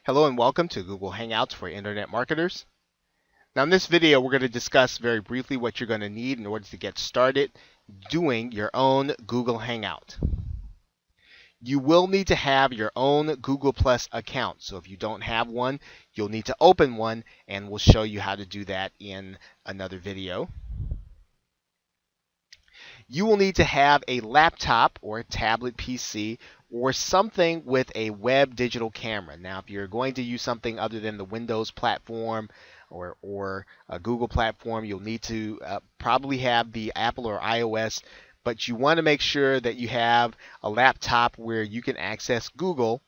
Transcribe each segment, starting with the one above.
Hello and welcome to Google Hangouts for Internet Marketers. Now in this video we're going to discuss very briefly what you're going to need in order to get started doing your own Google Hangout. You will need to have your own Google Plus account. So if you don't have one, you'll need to open one, and we'll show you how to do that in another video. You will need to have a laptop or a tablet PC or something with a web digital camera. Now, if you're going to use something other than the Windows platform or a Google platform, you'll need to probably have the Apple or iOS, but you want to make sure that you have a laptop where you can access Google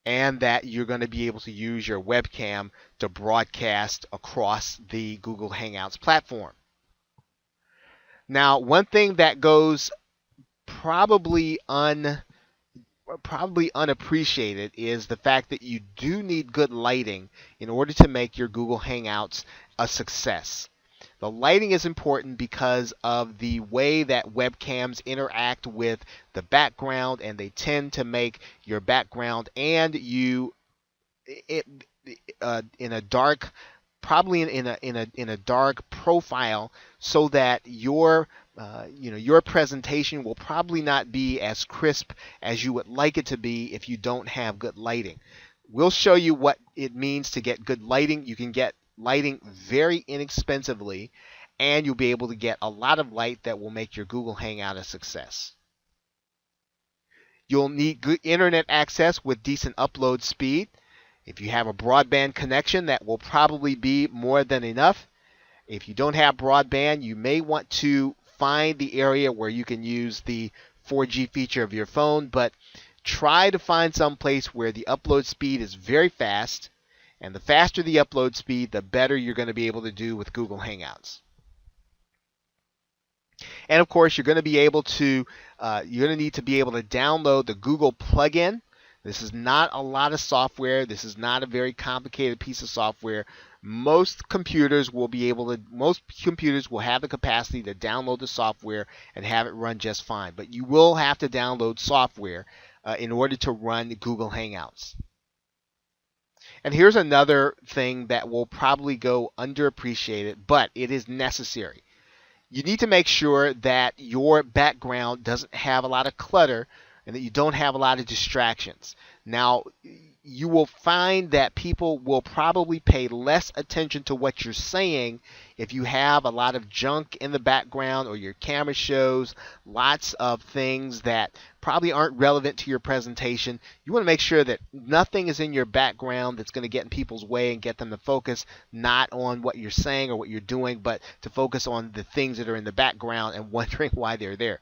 and that you're going to be able to use your webcam to broadcast across the Google Hangouts platform. Now, one thing that goes probably unappreciated is the fact that you do need good lighting in order to make your Google Hangouts a success. The lighting is important because of the way that webcams interact with the background, and they tend to make your background and you in a dark, probably in a dark profile, so that your your presentation will probably not be as crisp as you would like it to be if you don't have good lighting. We'll show you what it means to get good lighting. You can get lighting very inexpensively, and you'll be able to get a lot of light that will make your Google Hangout a success. You'll need good internet access with decent upload speed. If you have a broadband connection, that will probably be more than enough. If you don't have broadband, you may want to find the area where you can use the 4G feature of your phone, but try to find some place where the upload speed is very fast, and the faster the upload speed, the better you're going to be able to do with Google Hangouts. And of course, you're going to need to be able to download the Google plugin. This is not a lot of software. This is not a very complicated piece of software. Most computers will have the capacity to download the software and have it run just fine. But you will have to download software in order to run Google Hangouts. And here's another thing that will probably go underappreciated, but it is necessary. You need to make sure that your background doesn't have a lot of clutter and that you don't have a lot of distractions. Now, you will find that people will probably pay less attention to what you're saying if you have a lot of junk in the background, or your camera shows lots of things that probably aren't relevant to your presentation. You want to make sure that nothing is in your background that's going to get in people's way and get them to focus not on what you're saying or what you're doing, but to focus on the things that are in the background and wondering why they're there.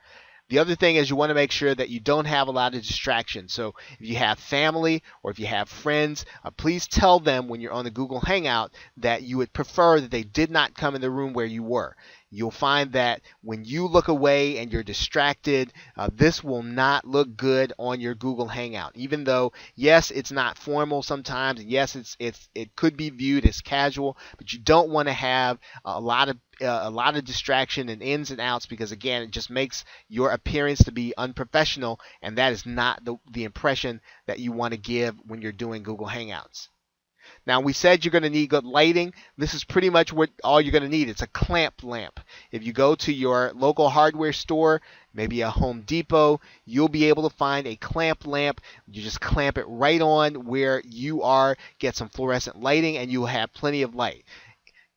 The other thing is you want to make sure that you don't have a lot of distractions. So if you have family or if you have friends, please tell them when you're on the Google Hangout that you would prefer that they did not come in the room where you were. You'll find that when you look away and you're distracted, this will not look good on your Google Hangout. Even though, yes, it's not formal sometimes, and yes, it could be viewed as casual, but you don't want to have a lot of distraction and ins and outs, because again, it just makes your appearance to be unprofessional, and that is not the impression that you want to give when you're doing Google Hangouts. Now, we said you're going to need good lighting. This is pretty much all you're going to need. It's a clamp lamp. If you go to your local hardware store, maybe a Home Depot, you'll be able to find a clamp lamp. You just clamp it right on where you are, get some fluorescent lighting, and you'll have plenty of light.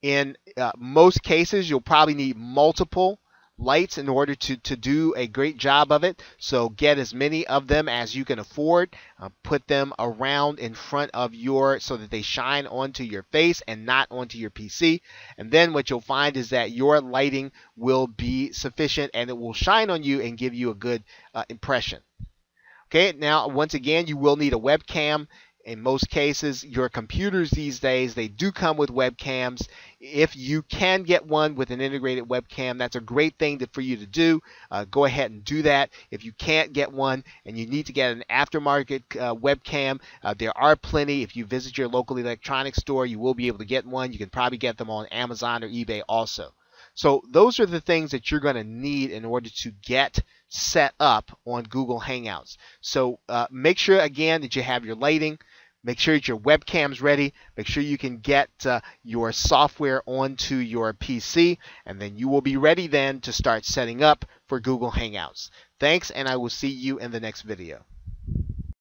In most cases, you'll probably need multiple lights in order to do a great job of it. So get as many of them as you can afford. Put them around in front of so that they shine onto your face and not onto your PC. And then what you'll find is that your lighting will be sufficient, and it will shine on you and give you a good impression. Okay, now once again, you will need a webcam. In most cases, your computers these days, they do come with webcams. If you can get one with an integrated webcam, that's a great thing for you to do. Go ahead and do that. If you can't get one and you need to get an aftermarket webcam, there are plenty. If you visit your local electronics store, you will be able to get one. You can probably get them on Amazon or eBay also. So those are the things that you're going to need in order to get set up on Google Hangouts. So make sure, again, that you have your lighting. Make sure that your webcam's ready. Make sure you can get your software onto your PC, and then you will be ready then to start setting up for Google Hangouts. Thanks, and I will see you in the next video.